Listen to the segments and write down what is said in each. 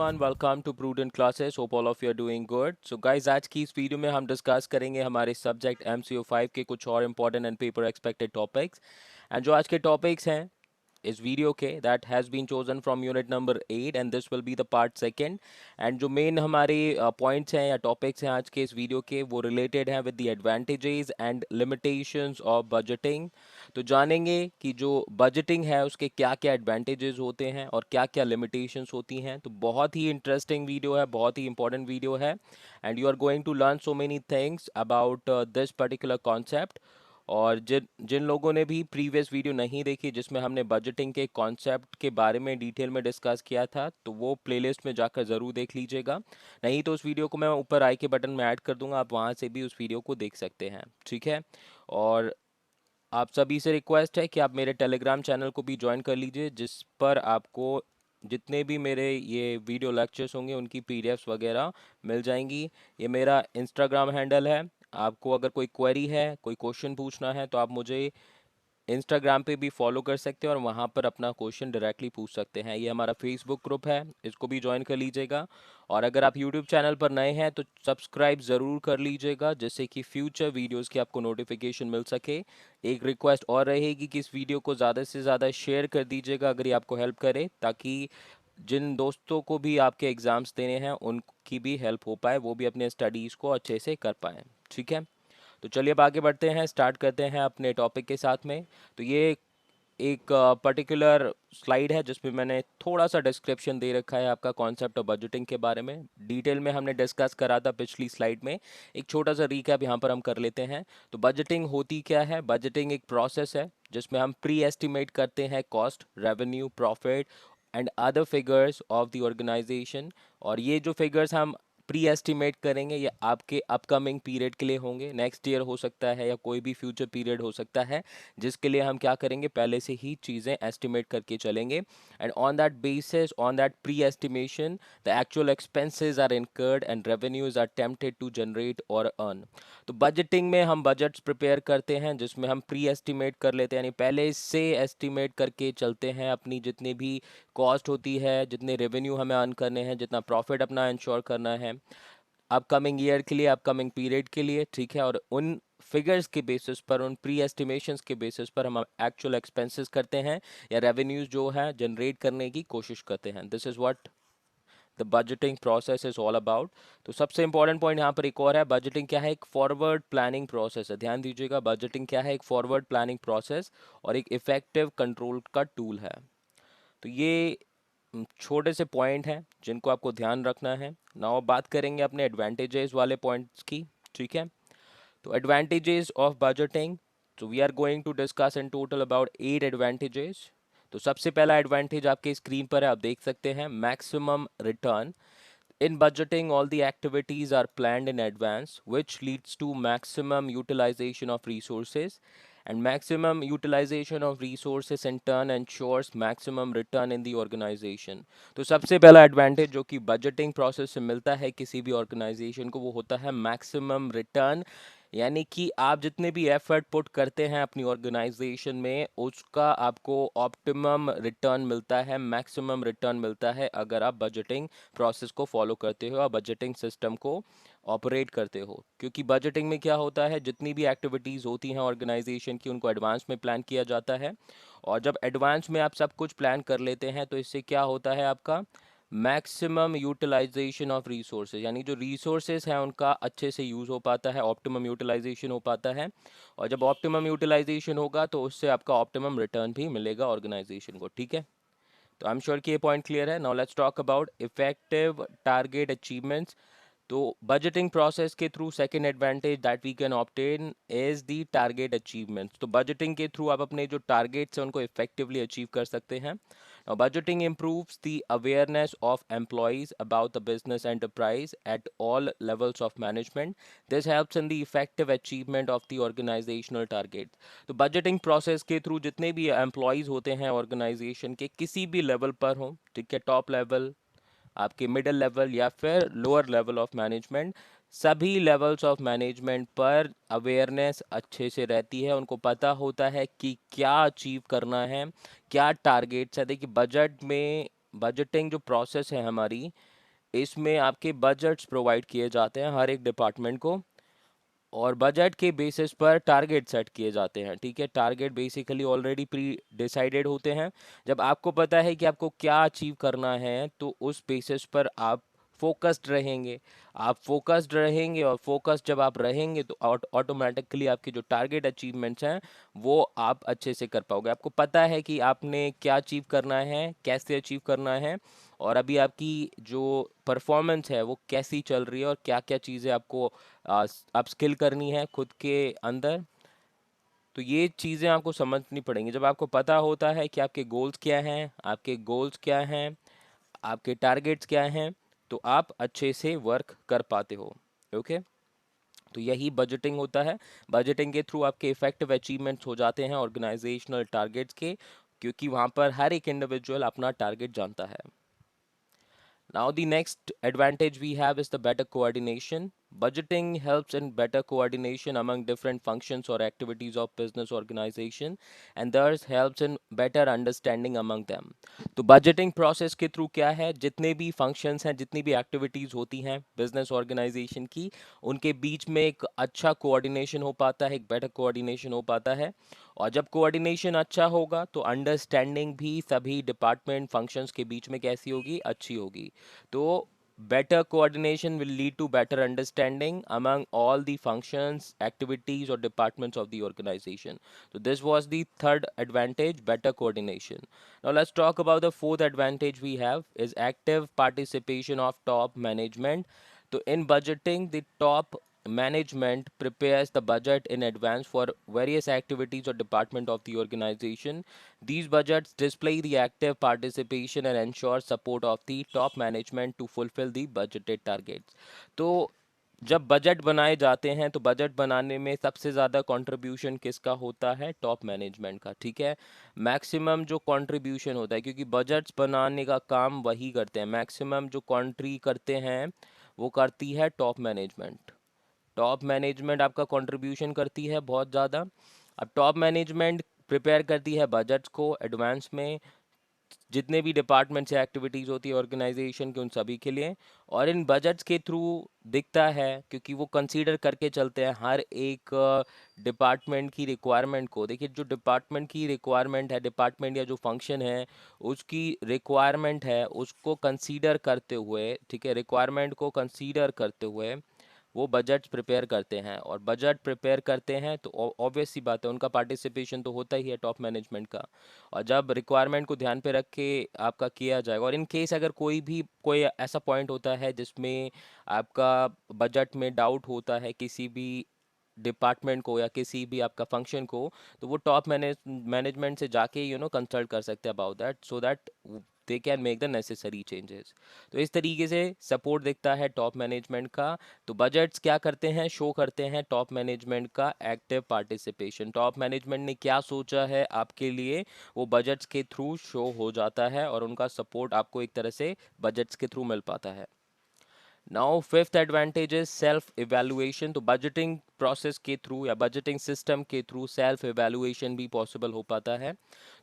everyone, welcome to Prudent Classes. Hope all of you are doing good. So guys, आज की इस video में हम डिस्कस करेंगे हमारे सब्जेक्ट MCO 5 के कुछ और important and paper expected topics and जो आज के टॉपिक्स हैं इस वीडियो के that has been chosen from unit number 8 and this will be the part second and जो मेन हमारे पॉइंट्स हैं या टॉपिक्स हैं आज के इस वीडियो के वो रिलेटेड हैं with the advantages and limitations of budgeting. तो जानेंगे कि जो बजटिंग है उसके क्या क्या एडवांटेजेस होते हैं और क्या क्या लिमिटेशंस होती हैं। तो बहुत ही इंटरेस्टिंग वीडियो है, बहुत ही इंपॉर्टेंट वीडियो है and you are going to learn so many things about this particular concept. और जिन जिन लोगों ने भी प्रीवियस वीडियो नहीं देखी जिसमें हमने बजटिंग के कॉन्सेप्ट के बारे में डिटेल में डिस्कस किया था तो वो प्लेलिस्ट में जाकर ज़रूर देख लीजिएगा, नहीं तो उस वीडियो को मैं ऊपर आई के बटन में ऐड कर दूंगा, आप वहाँ से भी उस वीडियो को देख सकते हैं। ठीक है, और आप सभी से रिक्वेस्ट है कि आप मेरे टेलीग्राम चैनल को भी ज्वाइन कर लीजिए जिस पर आपको जितने भी मेरे ये वीडियो लेक्चर्स होंगे उनकी पीडीएफ्स वगैरह मिल जाएंगी। ये मेरा इंस्टाग्राम हैंडल है। आपको अगर कोई क्वेरी है, कोई क्वेश्चन पूछना है तो आप मुझे इंस्टाग्राम पे भी फॉलो कर सकते हैं और वहाँ पर अपना क्वेश्चन डायरेक्टली पूछ सकते हैं। ये हमारा फेसबुक ग्रुप है, इसको भी ज्वाइन कर लीजिएगा। और अगर आप यूट्यूब चैनल पर नए हैं तो सब्सक्राइब ज़रूर कर लीजिएगा जिससे कि फ्यूचर वीडियोस की आपको नोटिफिकेशन मिल सके। एक रिक्वेस्ट और रहेगी कि इस वीडियो को ज़्यादा से ज़्यादा शेयर कर दीजिएगा अगर ये आपको हेल्प करे, ताकि जिन दोस्तों को भी आपके एग्ज़ाम्स देने हैं उनकी भी हेल्प हो पाए, वो भी अपने स्टडीज़ को अच्छे से कर पाएँ। ठीक है, तो चलिए अब आगे बढ़ते हैं, स्टार्ट करते हैं अपने टॉपिक के साथ में। तो ये एक पर्टिकुलर स्लाइड है जिसमें मैंने थोड़ा सा डिस्क्रिप्शन दे रखा है आपका कॉन्सेप्ट ऑफ बजटिंग के बारे में। डिटेल में हमने डिस्कस करा था पिछली स्लाइड में, एक छोटा सा रिकैप यहाँ पर हम कर लेते हैं। तो बजटिंग होती क्या है? बजटिंग एक प्रोसेस है जिसमें हम प्री एस्टिमेट करते हैं cost, revenue, profit and other figures of the organisation. और ये जो फिगर्स हम प्री एस्टिमेट करेंगे ये आपके अपकमिंग पीरियड के लिए होंगे, नेक्स्ट ईयर हो सकता है या कोई भी फ्यूचर पीरियड हो सकता है, जिसके लिए हम क्या करेंगे, पहले से ही चीज़ें एस्टिमेट करके चलेंगे and on that basis, on that pre estimation the actual expenses are incurred and revenues are attempted to generate और अर्न। तो बजटिंग में हम बजट्स प्रिपेयर करते हैं जिसमें हम प्री एस्टिमेट कर लेते हैं, यानी पहले से एस्टिमेट करके चलते हैं अपनी जितनी भी कॉस्ट होती है, जितने रेवेन्यू हमें अर्न करने हैं, जितना प्रॉफिट अपना इंश्योर करना है अपकमिंग ईयर के लिए, अपकमिंग पीरियड के लिए। ठीक है, और उन फिगर्स के बेसिस पर, उन प्री एस्टिमेशंस के बेसिस पर हम एक्चुअल एक्सपेंसेस करते हैं या रेवेन्यूज जो है जनरेट करने की कोशिश करते हैं। This is what the budgeting process is all about. तो सबसे इंपॉर्टेंट पॉइंट यहाँ पर एक और है, बजटिंग क्या है? एक फॉरवर्ड प्लानिंग प्रोसेस है। ध्यान दीजिएगा, बजटिंग क्या है? एक फॉरवर्ड प्लानिंग प्रोसेस और एक इफेक्टिव कंट्रोल का टूल है। तो ये छोटे से पॉइंट हैं जिनको आपको ध्यान रखना है। नाउ बात करेंगे अपने एडवांटेजेस वाले पॉइंट्स की। ठीक है, तो एडवांटेजेस ऑफ बजटिंग, तो we are going to discuss in total about 8 advantages. तो सबसे पहला एडवांटेज आपके स्क्रीन पर है, आप देख सकते हैं, maximum return. In budgeting, all the activities are planned in advance, which leads to maximum utilization of resources. And maximum utilization of resources in turn ensures maximum return in the organization. तो सबसे पहला advantage जो कि budgeting process से मिलता है किसी भी ऑर्गेनाइजेशन को वो होता है मैक्सिमम रिटर्न, यानी कि आप जितने भी एफर्ट पुट करते हैं अपनी ऑर्गेनाइजेशन में उसका आपको ऑप्टिमम रिटर्न मिलता है, मैक्सिमम रिटर्न मिलता है अगर आप बजटिंग प्रोसेस को फॉलो करते हो और बजटिंग सिस्टम को ऑपरेट करते हो। क्योंकि बजटिंग में क्या होता है, जितनी भी एक्टिविटीज़ होती हैं ऑर्गेनाइजेशन की उनको एडवांस में प्लान किया जाता है, और जब एडवांस में आप सब कुछ प्लान कर लेते हैं तो इससे क्या होता है, आपका मैक्सिमम यूटिलाइजेशन ऑफ रिसोर्सेज, यानी जो रिसोर्सेज हैं उनका अच्छे से यूज़ हो पाता है, ऑप्टिमम यूटिलाइजेशन हो पाता है। और जब ऑप्टिमम यूटिलाइजेशन होगा तो उससे आपका ऑप्टिमम रिटर्न भी मिलेगा ऑर्गेनाइजेशन को। ठीक है, तो आई एम श्योर कि ये पॉइंट क्लियर है। Now let's talk about effective target achievements. तो बजटिंग प्रोसेस के through second advantage that we can obtain is the target achievements. तो बजटिंग के थ्रू आप अपने जो टारगेट्स हैं उनको इफेक्टिवली अचीव कर सकते हैं। Now, budgeting improves the awareness of employees about the business enterprise at all levels of management. This helps in the effective achievement of the organizational target. तो बजटिंग प्रोसेस के through जितने भी employees होते हैं organisation के किसी भी level पर हों, ठीक है, टॉप लेवल, आपके मिडिल लेवल या फिर लोअर लेवल ऑफ मैनेजमेंट, सभी लेवल्स ऑफ मैनेजमेंट पर अवेयरनेस अच्छे से रहती है, उनको पता होता है कि क्या अचीव करना है, क्या टारगेट्स है। देखिए बजट में बजटिंग जो प्रोसेस है हमारी, इसमें आपके बजट्स प्रोवाइड किए जाते हैं हर एक डिपार्टमेंट को, और बजट के बेसिस पर टारगेट सेट किए जाते हैं। ठीक है, target basically already pre decided होते हैं। जब आपको पता है कि आपको क्या अचीव करना है, तो उस बेसिस पर आप फोकस्ड रहेंगे। आप फोकस्ड रहेंगे, और फोकस्ड जब आप रहेंगे तो ऑटोमेटिकली आपके जो टारगेट अचीवमेंट्स हैं वो आप अच्छे से कर पाओगे। आपको पता है कि आपने क्या अचीव करना है, कैसे अचीव करना है, और अभी आपकी जो परफॉर्मेंस है वो कैसी चल रही है, और क्या क्या चीज़ें आपको अपस्किल करनी है खुद के अंदर। तो ये चीज़ें आपको समझनी पड़ेंगी। जब आपको पता होता है कि आपके गोल्स क्या हैं, आपके गोल्स क्या हैं, आपके टारगेट्स क्या हैं, तो आप अच्छे से वर्क कर पाते हो। ओके, तो यही बजटिंग होता है। बजटिंग के थ्रू आपके इफेक्टिव अचीवमेंट्स हो जाते हैं ऑर्गेनाइजेशनल टारगेट्स के, क्योंकि वहाँ पर हर एक इंडिविजुअल अपना टारगेट जानता है। Now, the next advantage we have is the better coordination. Budgeting helps in better coordination among different functions or activities of business organization, and thus helps in better understanding among them. तो budgeting process के through क्या है, जितने भी functions हैं, जितनी भी activities होती हैं business organization की, उनके बीच में एक अच्छा coordination हो पाता है, एक better coordination हो पाता है। और जब कोऑर्डिनेशन अच्छा होगा तो अंडरस्टैंडिंग भी सभी डिपार्टमेंट फंक्शंस के बीच में कैसी होगी, अच्छी होगी। तो better coordination will lead to better understanding among all the functions, activities or departments of the organization. So this was the third advantage, better coordination. Now let's talk about the fourth advantage we have is active participation of top management. So in budgeting, the top management prepares the budget in advance for various activities or department of the organization. These budgets display the active participation and ensure support of the top management to fulfill the budgeted targets. तो जब budget बनाए जाते हैं तो budget बनाने में सबसे ज़्यादा कंट्रीब्यूशन किसका होता है, टॉप मैनेजमेंट का। ठीक है, मैक्सिमम जो कंट्रीब्यूशन होता है, क्योंकि बजट्स बनाने का काम वही करते हैं, मैक्सिमम जो कंट्री करते हैं वो करती है टॉप मैनेजमेंट। टॉप मैनेजमेंट आपका कंट्रीब्यूशन करती है बहुत ज़्यादा। अब टॉप मैनेजमेंट प्रिपेयर करती है बजट्स को एडवांस में, जितने भी डिपार्टमेंट्स या एक्टिविटीज़ होती है ऑर्गेनाइजेशन के, उन सभी के लिए। और इन बजट्स के थ्रू दिखता है, क्योंकि वो कंसीडर करके चलते हैं हर एक डिपार्टमेंट की रिक्वायरमेंट को। देखिए, जो डिपार्टमेंट की रिक्वायरमेंट है, डिपार्टमेंट या जो फंक्शन है उसकी रिक्वायरमेंट है, उसको कंसीडर करते हुए, ठीक है, रिक्वायरमेंट को कंसीडर करते हुए वो बजट प्रिपेयर करते हैं। और बजट प्रिपेयर करते हैं तो ऑब्वियस सी बात है, उनका पार्टिसिपेशन तो होता ही है टॉप मैनेजमेंट का। और जब रिक्वायरमेंट को ध्यान पे रख के आपका किया जाएगा, और इन केस अगर कोई ऐसा पॉइंट होता है जिसमें आपका बजट में डाउट होता है किसी भी डिपार्टमेंट को या किसी भी आपका फंक्शन को, तो वो टॉप मैनेजमेंट से जाके कंसल्ट कर सकते हैं about that, so that they can make the necessary changes. तो इस तरीके से सपोर्ट दिखता है टॉप मैनेजमेंट का। तो बजट्स क्या करते हैं, शो करते हैं टॉप मैनेजमेंट का एक्टिव पार्टिसिपेशन। टॉप मैनेजमेंट ने क्या सोचा है आपके लिए, वो बजट्स के थ्रू शो हो जाता है, और उनका सपोर्ट आपको एक तरह से बजट्स के थ्रू मिल पाता है। Now fifth advantage is self evaluation. तो बजटिंग प्रोसेस के थ्रू या बजटिंग सिस्टम के थ्रू सेल्फ इवेलुएशन भी पॉसिबल हो पाता है।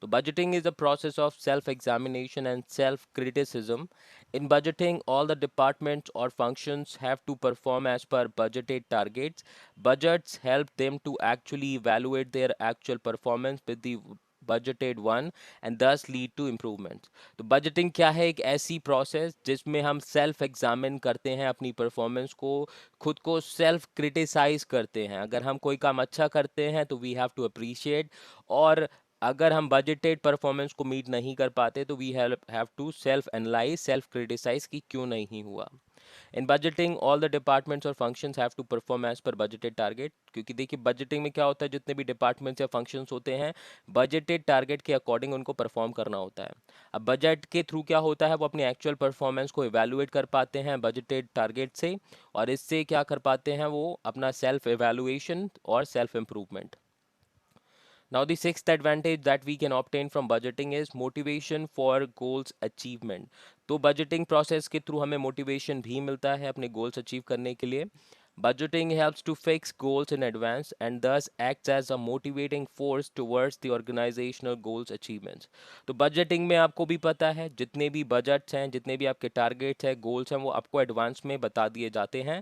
तो budgeting is a process of self examination and self criticism. In budgeting, all the departments or functions have to perform as per budgeted targets. Budgets help them to actually evaluate their actual performance with the budgeted one and thus lead to improvements. तो budgeting क्या है, एक ऐसी process जिसमें हम self examine करते हैं अपनी परफॉर्मेंस को, खुद को सेल्फ क्रिटिसाइज करते हैं। अगर हम कोई काम अच्छा करते हैं तो वी हैव टू अप्रिशिएट, और अगर हम बजटेड परफॉर्मेंस को मीट नहीं कर पाते तो we have to self analyse, self criticise कि क्यों नहीं हुआ। In budgeting all the departments और functions have to perform as per budgeted target. क्योंकि देखिए, बजटिंग में क्या होता है, जितने भी डिपार्टमेंट्स या फंक्शंस होते हैं बजटेड टारगेट के अकॉर्डिंग उनको परफॉर्म करना होता है। अब बजट के थ्रू क्या होता है, वो अपनी एक्चुअल परफॉर्मेंस को इवेलुएट कर पाते हैं बजटेड टारगेट से, और इससे क्या कर पाते हैं, वो अपना सेल्फ इवेलुएशन और self improvement. Now, the sixth advantage that we can obtain from budgeting is motivation for goals achievement. तो budgeting process के थ्रू हमें motivation भी मिलता है अपने goals achieve करने के लिए। Budgeting helps to fix goals in advance and thus acts as a motivating force towards the organizational goals achievements. तो बजटिंग में आपको भी पता है जितने भी बजट्स हैं, जितने भी आपके टारगेट्स हैं, गोल्स हैं, वो आपको एडवांस में बता दिए जाते हैं।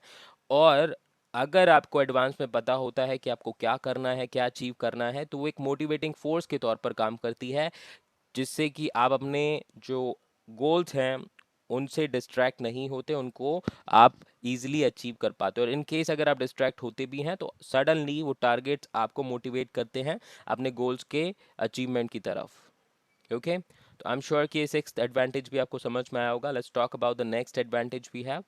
और अगर आपको एडवांस में पता होता है कि आपको क्या करना है, क्या अचीव करना है, तो वो एक मोटिवेटिंग फोर्स के तौर पर काम करती है, जिससे कि आप अपने जो गोल्स हैं उनसे डिस्ट्रैक्ट नहीं होते, उनको आप इजीली अचीव कर पाते हो। और इन केस अगर आप डिस्ट्रैक्ट होते भी हैं तो सडनली वो टारगेट्स आपको मोटिवेट करते हैं अपने गोल्स के अचीवमेंट की तरफ। ओके, तो आई एम श्योर कि ये सिक्स्थ एडवांटेज भी आपको समझ में आया होगा। Let's talk about the next advantage we have,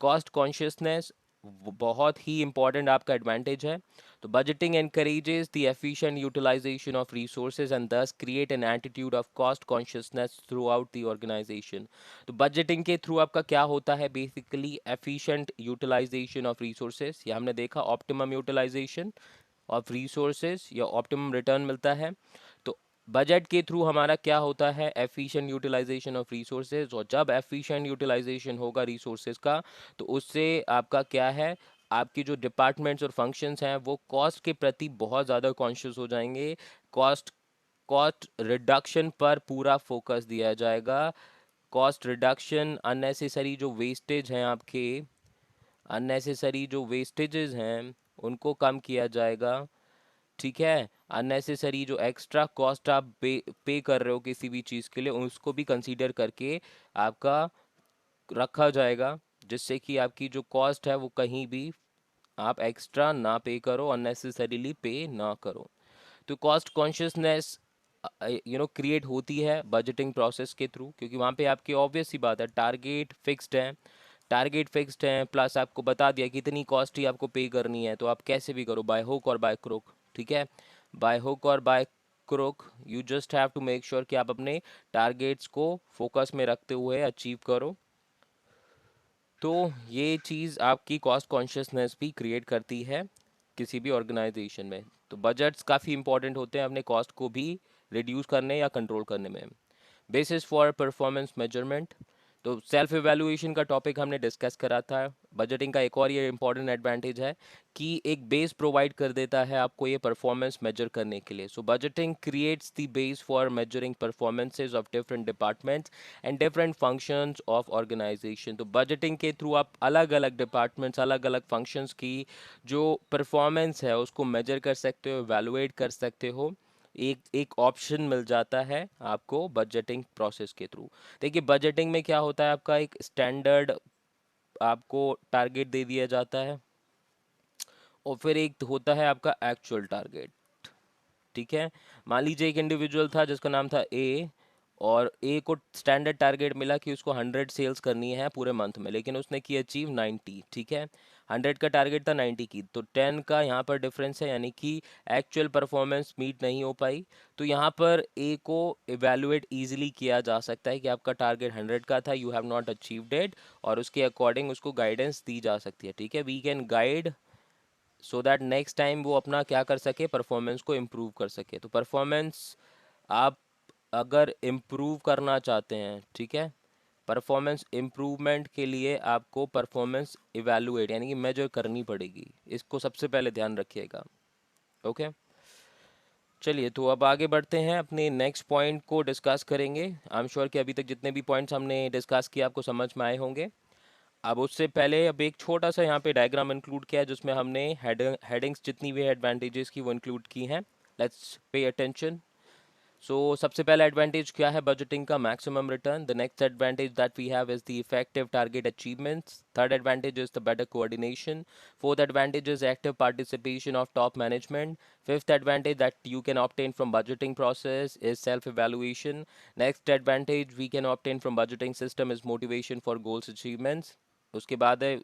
cost consciousness. बहुत ही इंपॉर्टेंट आपका एडवांटेज है। तो budgeting encourages the efficient utilization of resources and thus create an attitude of cost consciousness throughout the organization। तो बजटिंग के through आपका क्या होता है, basically efficient utilisation of resources, या हमने देखा ऑप्टिमम यूटिलाइजेशन ऑफ रिसोर्सेज या ऑप्टिमम रिटर्न मिलता है। तो बजट के थ्रू हमारा क्या होता है, एफिशिएंट यूटिलाइजेशन ऑफ रिसोर्सेज। और जब एफिशिएंट यूटिलाइजेशन होगा रिसोर्सेज का, तो उससे आपका क्या है, आपकी जो डिपार्टमेंट्स और फंक्शंस हैं वो कॉस्ट के प्रति बहुत ज़्यादा कॉन्शियस हो जाएंगे। कॉस्ट कॉस्ट रिडक्शन पर पूरा फोकस दिया जाएगा। कॉस्ट रिडक्शन, अननेसेसरी जो वेस्टेज हैं आपके, अननेसेसरी जो वेस्टेजेस हैं उनको कम किया जाएगा। ठीक है, अननेसेसरी जो एक्स्ट्रा कॉस्ट आप पे कर रहे हो किसी भी चीज़ के लिए, उसको भी कंसीडर करके आपका रखा जाएगा, जिससे कि आपकी जो कॉस्ट है वो कहीं भी आप एक्स्ट्रा ना पे करो, अननेसेसरीली पे ना करो। तो कॉस्ट कॉन्शियसनेस क्रिएट होती है बजटिंग प्रोसेस के थ्रू, क्योंकि वहाँ पे आपकी ऑब्वियस सी बात है, टारगेट फिक्स्ड हैं, प्लस आपको बता दिया कितनी कॉस्ट ही आपको पे करनी है, तो आप कैसे भी करो, by hook or by crook. ठीक है, by hook or by crook, you just have to make sure कि आप अपने टारगेट्स को फोकस में रखते हुए अचीव करो। तो ये चीज़ आपकी कॉस्ट कॉन्शियसनेस भी क्रिएट करती है किसी भी ऑर्गेनाइजेशन में। तो बजट्स काफ़ी इंपॉर्टेंट होते हैं अपने कॉस्ट को भी रिड्यूस करने या कंट्रोल करने में। बेसिस फॉर परफॉर्मेंस मेजरमेंट, तो सेल्फ एवेल्युएशन का टॉपिक हमने डिस्कस करा था। बजटिंग का एक और ये इंपॉर्टेंट एडवांटेज है कि एक बेस प्रोवाइड कर देता है आपको ये परफॉर्मेंस मेजर करने के लिए। So budgeting creates the base for measuring performances of different departments and different functions of organisation. तो बजटिंग के थ्रू आप अलग अलग डिपार्टमेंट्स, अलग अलग फंक्शंस की जो परफॉर्मेंस है उसको मेजर कर सकते हो, एवेलुएट कर सकते हो। एक एक ऑप्शन मिल जाता है आपको बजटिंग प्रोसेस के थ्रू। देखिए बजटिंग में क्या होता है, आपका एक स्टैंडर्ड आपको टारगेट दे दिया जाता है, और फिर एक होता है आपका एक्चुअल टारगेट। ठीक है, मान लीजिए एक इंडिविजुअल था जिसका नाम था ए, और ए को स्टैंडर्ड टारगेट मिला कि उसको 100 सेल्स करनी है पूरे मंथ में, लेकिन उसने की अचीव 90। ठीक है, 100 का टारगेट था, 90 की, तो 10 का यहाँ पर डिफरेंस है, यानी कि एक्चुअल परफॉर्मेंस मीट नहीं हो पाई। तो यहाँ पर ए को इवेलुएट इजीली किया जा सकता है कि आपका टारगेट 100 का था, you have not achieved it, और उसके अकॉर्डिंग उसको गाइडेंस दी जा सकती है। ठीक है, we can guide so that next time वो अपना क्या कर सके, परफॉर्मेंस को इम्प्रूव कर सके। तो परफॉर्मेंस आप अगर इम्प्रूव करना चाहते हैं, ठीक है, परफॉर्मेंस इम्प्रूवमेंट के लिए आपको परफॉर्मेंस इवेलुएट यानी कि मेजर करनी पड़ेगी, इसको सबसे पहले ध्यान रखिएगा। ओके, चलिए तो अब आगे बढ़ते हैं, अपने नेक्स्ट पॉइंट को डिस्कस करेंगे। आई एम श्योर कि अभी तक जितने भी पॉइंट्स हमने डिस्कस किए आपको समझ में आए होंगे। अब उससे पहले अब एक छोटा सा यहाँ पे डायग्राम इंक्लूड किया है जिसमें हमने हेडिंग्स जितनी भी एडवांटेजेस की वो इंक्लूड की हैं। Let's pay attention. सो सबसे पहला एडवांटेज क्या है बजटिंग का, maximum return. The next advantage that we have is the effective target achievements. Third advantage is the better coordination. Fourth advantage is active participation of top management. Fifth advantage that you can obtain from budgeting process is self evaluation. Next advantage we can obtain from budgeting system is motivation for goals achievements. उसके बाद है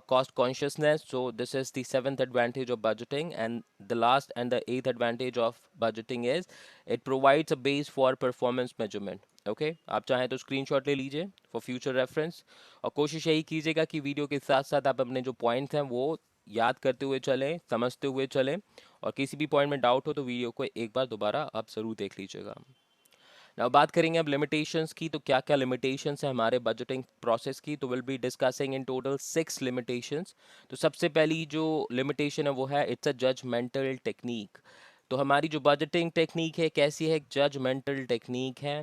cost consciousness. So this is the seventh advantage of budgeting, and the last and the eighth advantage of budgeting is it provides a base for performance measurement. Okay आप चाहें तो screenshot ले लीजिए for future reference, और कोशिश यही कीजिएगा कि वीडियो के साथ साथ आप अपने जो पॉइंट्स हैं वो याद करते हुए चलें, समझते हुए चलें, और किसी भी पॉइंट में डाउट हो तो वीडियो को एक बार दोबारा आप ज़रूर देख लीजिएगा। नाउ बात करेंगे अब लिमिटेशंस की, तो क्या क्या लिमिटेशंस है हमारे बजटिंग प्रोसेस की, तो will be discussing in total 6 limitations. तो सबसे पहली जो लिमिटेशन है वो है इट्स अ जजमेंटल टेक्निक। तो हमारी जो बजटिंग टेक्निक है कैसी है, एक जजमेंटल टेक्निक है।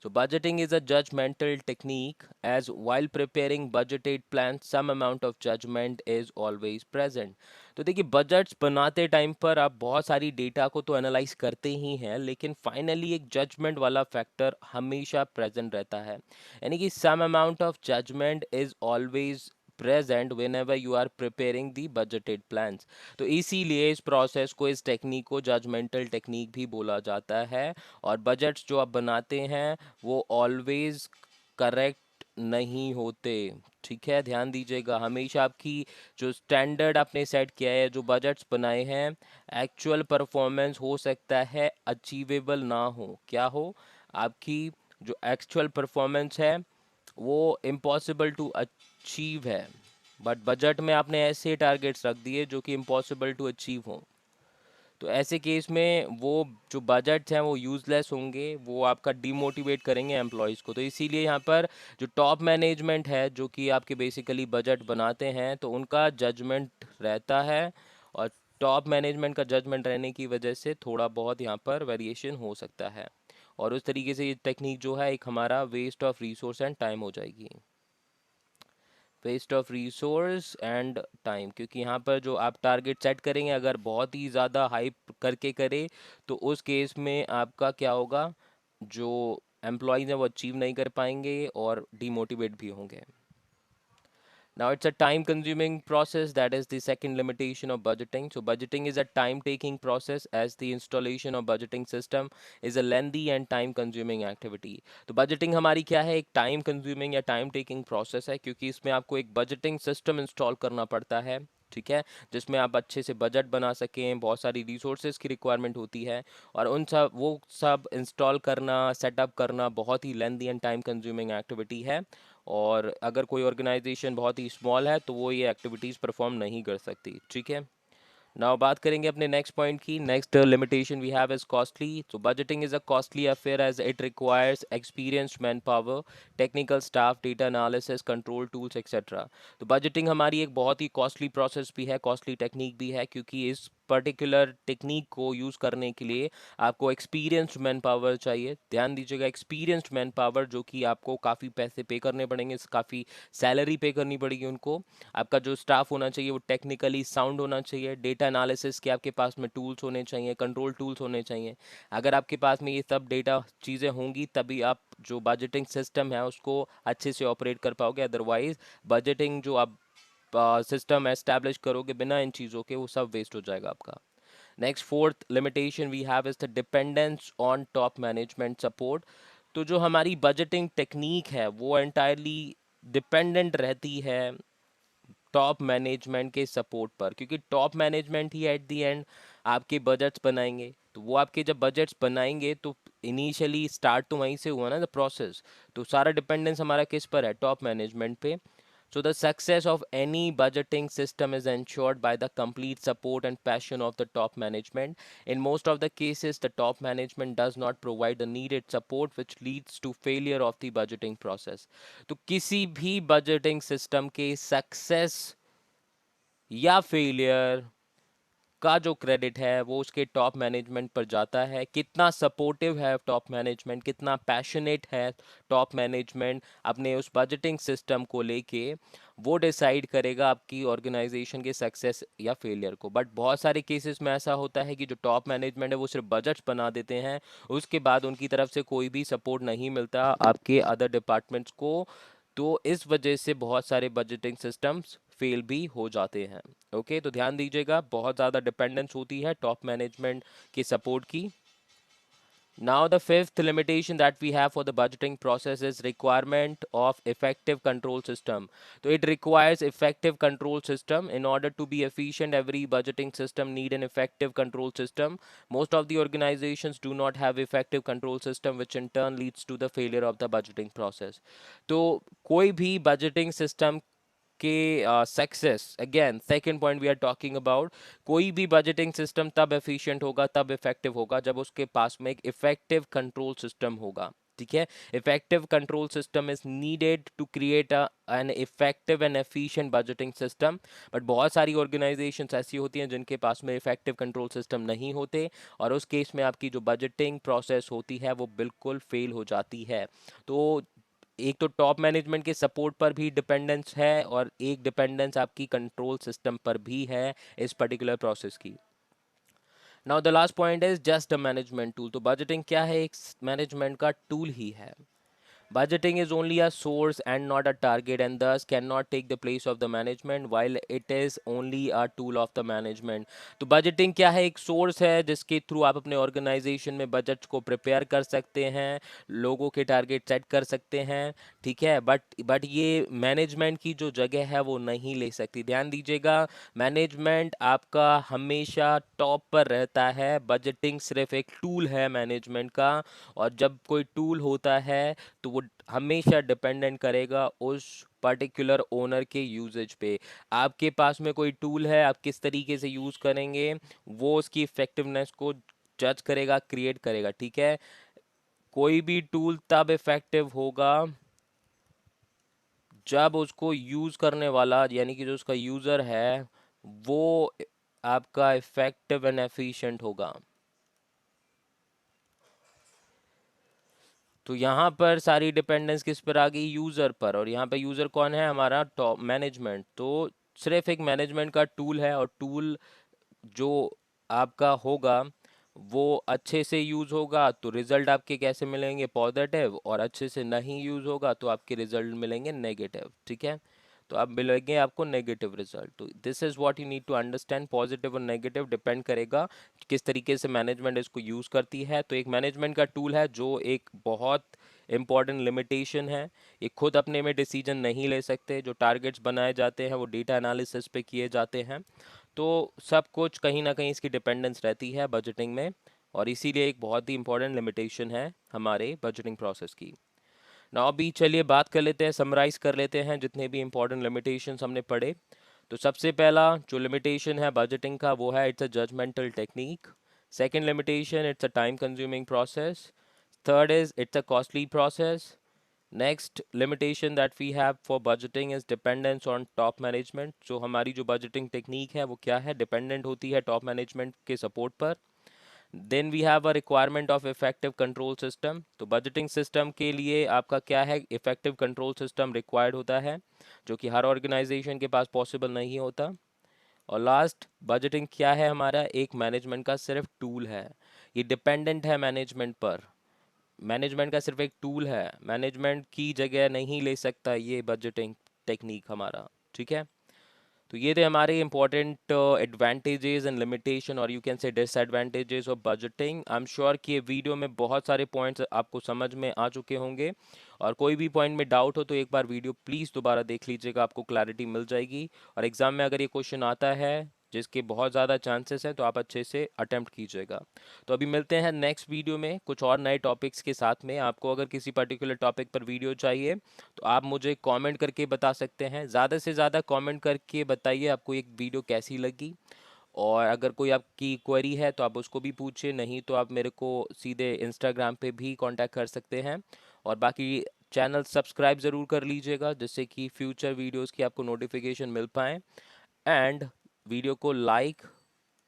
So budgeting is a judgmental technique as while preparing budgeted plans some amount of judgment is always present। तो देखिए बजट्स बनाते टाइम पर आप बहुत सारी डेटा को तो एनालाइज करते ही हैं, लेकिन फाइनली एक जजमेंट वाला फैक्टर हमेशा प्रेजेंट रहता है, यानी कि some amount of judgement is always present when ever you are preparing the budgeted plans. तो इसीलिए इस प्रोसेस को, इस टेक्निक को जजमेंटल टेक्निक भी बोला जाता है। और बजट्स जो आप बनाते हैं वो ऑलवेज करेक्ट नहीं होते, ठीक है, ध्यान दीजिएगा। हमेशा आपकी जो स्टैंडर्ड आपने सेट किया है, जो बजट्स बनाए हैं, एक्चुअल परफॉर्मेंस हो सकता है अचीवेबल ना हो, क्या हो, आपकी जो एक्चुअल परफॉर्मेंस है वो इम्पॉसिबल टू अचीव है, बट बजट में आपने ऐसे टारगेट्स रख दिए जो कि इम्पॉसिबल टू अचीव हो। तो ऐसे केस में वो जो बजट्स हैं वो यूज़लेस होंगे, वो आपका डिमोटिवेट करेंगे एम्प्लॉयज़ को। तो इसीलिए यहाँ पर जो टॉप मैनेजमेंट है, जो कि आपके बेसिकली बजट बनाते हैं, तो उनका जजमेंट रहता है, और टॉप मैनेजमेंट का जजमेंट रहने की वजह से थोड़ा बहुत यहाँ पर वेरिएशन हो सकता है। और उस तरीके से ये टेक्निक जो है एक हमारा waste of resource and time हो जाएगी, waste of resource and time, क्योंकि यहाँ पर जो आप टारगेट सेट करेंगे अगर बहुत ही ज़्यादा हाइप करके करें, तो उस केस में आपका क्या होगा, जो एम्प्लॉयज़ हैं वो अचीव नहीं कर पाएंगे और डिमोटिवेट भी होंगे। Now it's a time consuming process, that is the second limitation of budgeting. So budgeting is a time taking process as the installation of budgeting system is a lengthy and time consuming activity। तो budgeting हमारी क्या है, एक time consuming या time taking process है, क्योंकि इसमें आपको एक budgeting system इंस्टॉल करना पड़ता है, ठीक है, जिसमें आप अच्छे से बजट बना सकें, बहुत सारी रिसोर्सेज की रिक्वायरमेंट होती है, और उन सब वो सब इंस्टॉल करना, सेटअप करना बहुत ही lengthy and time consuming activity है। और अगर कोई ऑर्गेनाइजेशन बहुत ही स्मॉल है तो वो ये एक्टिविटीज़ परफॉर्म नहीं कर सकती, ठीक है। नाउ बात करेंगे अपने नेक्स्ट पॉइंट की। Next limitation we have is costly. तो budgeting is a costly affair as it requires experienced man power, technical staff, data analysis, control tools etcetera. तो बजटिंग हमारी एक बहुत ही कॉस्टली प्रोसेस भी है, कॉस्टली टेक्निक भी है, क्योंकि इस पर्टिकुलर टेक्निक को यूज़ करने के लिए आपको एक्सपीरियंस्ड मैन पावर चाहिए। ध्यान दीजिएगा, एक्सपीरियंस्ड मैन पावर, जो कि आपको काफ़ी पैसे पे करने पड़ेंगे, काफ़ी सैलरी पे करनी पड़ेगी उनको। आपका जो स्टाफ होना चाहिए वो टेक्निकली साउंड होना चाहिए, डेटा एनालिसिस के आपके पास में टूल्स होने चाहिए, कंट्रोल टूल्स होने चाहिए। अगर आपके पास में ये सब डेटा चीज़ें होंगी तभी आप जो बजटिंग सिस्टम है उसको अच्छे से ऑपरेट कर पाओगे, अदरवाइज बजटिंग जो आप सिस्टम एस्टैब्लिश करोगे बिना इन चीज़ों के, वो सब वेस्ट हो जाएगा आपका। Next fourth limitation we have is the dependence on top management support. तो जो हमारी बजटिंग टेक्निक है वो एंटायरली डिपेंडेंट रहती है टॉप मैनेजमेंट के सपोर्ट पर, क्योंकि top management he at the and आपके बजट्स बनाएंगे। तो वो आपके जब बजट्स बनाएंगे तो इनिशियली स्टार्ट तो वहीं से हुआ ना द प्रोसेस, तो सारा डिपेंडेंस हमारा किस पर है, टॉप मैनेजमेंट पे। So the success of any budgeting system is ensured by the complete support and passion of the top management. In most of the cases, the top management does not provide the needed support, which leads to failure of the budgeting process. तो किसी भी budgeting system के success या failure का जो credit है वो उसके टॉप मैनेजमेंट पर जाता है। कितना सपोर्टिव है टॉप मैनेजमेंट, कितना पैशनेट है टॉप मैनेजमेंट अपने उस बजटिंग सिस्टम को लेके, वो डिसाइड करेगा आपकी ऑर्गेनाइजेशन के सक्सेस या फेलियर को। बट बहुत सारे केसेस में ऐसा होता है कि जो टॉप मैनेजमेंट है वो सिर्फ बजट्स बना देते हैं, उसके बाद उनकी तरफ से कोई भी सपोर्ट नहीं मिलता आपके अदर डिपार्टमेंट्स को। तो इस वजह से बहुत सारे बजटिंग सिस्टम्स फेल भी हो जाते हैं। ओके, तो ध्यान दीजिएगा, बहुत ज़्यादा डिपेंडेंस होती है टॉप मैनेजमेंट की सपोर्ट की। Now the fifth limitation that we have for the budgeting process is requirement of effective control system. So it requires effective control system. In order to be efficient, every budgeting system need an effective control system. Most of the organizations do not have effective control system, which in turn leads to the failure of the budgeting process. तो कोई भी budgeting system आपके success, again second point we are talking about, कोई भी budgeting system तब efficient होगा, तब effective होगा जब उसके पास में एक इफेक्टिव कंट्रोल सिस्टम होगा। ठीक है, effective control system is needed to create an effective and efficient budgeting system. But बहुत सारी ऑर्गेनाइजेशंस ऐसी होती हैं जिनके पास में इफेक्टिव कंट्रोल सिस्टम नहीं होते, और उस केस में आपकी जो बजटिंग प्रोसेस होती है वो बिल्कुल फेल हो जाती है। तो एक तो टॉप मैनेजमेंट के सपोर्ट पर भी डिपेंडेंस है, और एक डिपेंडेंस आपकी कंट्रोल सिस्टम पर भी है इस पर्टिकुलर प्रोसेस की। Now the last point is just a management tool. तो बजटिंग क्या है? एक मैनेजमेंट का टूल ही है। Budgeting is only a source and not a target, and thus cannot take the place of the management while it is only a tool of the management. तो budgeting क्या है? एक source है जिसके through आप अपने organization में budget को प्रिपेयर कर सकते हैं, लोगों के टारगेट सेट कर सकते हैं। ठीक है, बट ये मैनेजमेंट की जो जगह है वो नहीं ले सकती। ध्यान दीजिएगा, मैनेजमेंट आपका हमेशा टॉप पर रहता है, बजटिंग सिर्फ एक टूल है मैनेजमेंट का। और जब कोई टूल होता है तो वो हमेशा डिपेंडेंट करेगा उस पर्टिकुलर ओनर के यूजेज पे। आपके पास में कोई टूल है, आप किस तरीके से यूज करेंगे वो उसकी इफेक्टिवनेस को जज करेगा, क्रिएट करेगा। ठीक है, कोई भी टूल तब इफेक्टिव होगा जब उसको यूज करने वाला, यानी कि जो उसका यूजर है, वो आपका इफेक्टिव एंड एफिशिएंट होगा। तो यहाँ पर सारी डिपेंडेंस किस पर आ गई? यूज़र पर। और यहाँ पे यूज़र कौन है? हमारा टॉप मैनेजमेंट। तो सिर्फ एक मैनेजमेंट का टूल है, और टूल जो आपका होगा वो अच्छे से यूज़ होगा तो रिजल्ट आपके कैसे मिलेंगे? पॉजिटिव। और अच्छे से नहीं यूज़ होगा तो आपके रिजल्ट मिलेंगे नेगेटिव। ठीक है, तो आप मिलेंगे आपको नेगेटिव रिजल्ट। तो this is what you need to understand. Positive और नेगेटिव डिपेंड करेगा किस तरीके से मैनेजमेंट इसको यूज़ करती है। तो एक मैनेजमेंट का टूल है जो एक बहुत इंपॉर्टेंट लिमिटेशन है, ये खुद अपने में डिसीजन नहीं ले सकते। जो टारगेट्स बनाए जाते हैं वो डेटा एनालिसिस पे किए जाते हैं। तो सब कुछ कहीं ना कहीं इसकी डिपेंडेंस रहती है बजटिंग में, और इसीलिए एक बहुत ही इंपॉर्टेंट लिमिटेशन है हमारे बजटिंग प्रोसेस की। ना अभी चलिए बात कर लेते हैं, समराइज कर लेते हैं जितने भी इंपॉर्टेंट लिमिटेशंस हमने पढ़े। तो सबसे पहला जो लिमिटेशन है बजटिंग का वो है it's a judgemental technique. Second limitation, it's a time consuming process. Third is it's a costly process. Next limitation that we have for budgeting is dependence on top management. जो हमारी जो budgeting technique है वो क्या है? Dependent होती है top management के सपोर्ट पर। Then we have a requirement of effective control system. तो बजटिंग सिस्टम के लिए आपका क्या है? इफेक्टिव कंट्रोल सिस्टम रिक्वायर्ड होता है, जो कि हर ऑर्गेनाइजेशन के पास पॉसिबल नहीं होता। और लास्ट, बजटिंग क्या है? हमारा एक मैनेजमेंट का सिर्फ टूल है, ये डिपेंडेंट है मैनेजमेंट पर। मैनेजमेंट का सिर्फ एक टूल है, मैनेजमेंट की जगह नहीं ले सकता ये बजटिंग टेक्निक हमारा। ठीक है, तो ये थे हमारे इंपॉर्टेंट एडवांटेजेस एंड लिमिटेशन, और you can say disadvantages of budgeting. I am sure कि ये वीडियो में बहुत सारे पॉइंट्स आपको समझ में आ चुके होंगे, और कोई भी पॉइंट में डाउट हो तो एक बार वीडियो प्लीज़ दोबारा देख लीजिएगा, आपको क्लैरिटी मिल जाएगी। और एग्ज़ाम में अगर ये क्वेश्चन आता है जिसके बहुत ज़्यादा चांसेस हैं तो आप अच्छे से अटेम्प्ट कीजिएगा। तो अभी मिलते हैं नेक्स्ट वीडियो में कुछ और नए टॉपिक्स के साथ में। आपको अगर किसी पर्टिकुलर टॉपिक पर वीडियो चाहिए तो आप मुझे कमेंट करके बता सकते हैं। ज़्यादा से ज़्यादा कमेंट करके बताइए आपको एक वीडियो कैसी लगी। और अगर कोई आपकी क्वेरी है तो आप उसको भी पूछिए, नहीं तो आप मेरे को सीधे इंस्टाग्राम पे भी कांटेक्ट कर सकते हैं। और बाकी चैनल सब्सक्राइब ज़रूर कर लीजिएगा जिससे कि फ्यूचर वीडियोस की आपको नोटिफिकेशन मिल पाए। एंड वीडियो को लाइक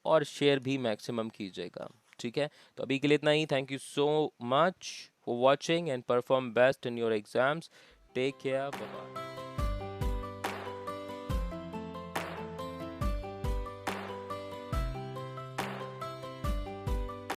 और शेयर भी मैक्सिमम कीजिएगा। ठीक है, तो अभी के लिए इतना ही। Thank you so much for watching and perform best in your exams. Take care, bye bye.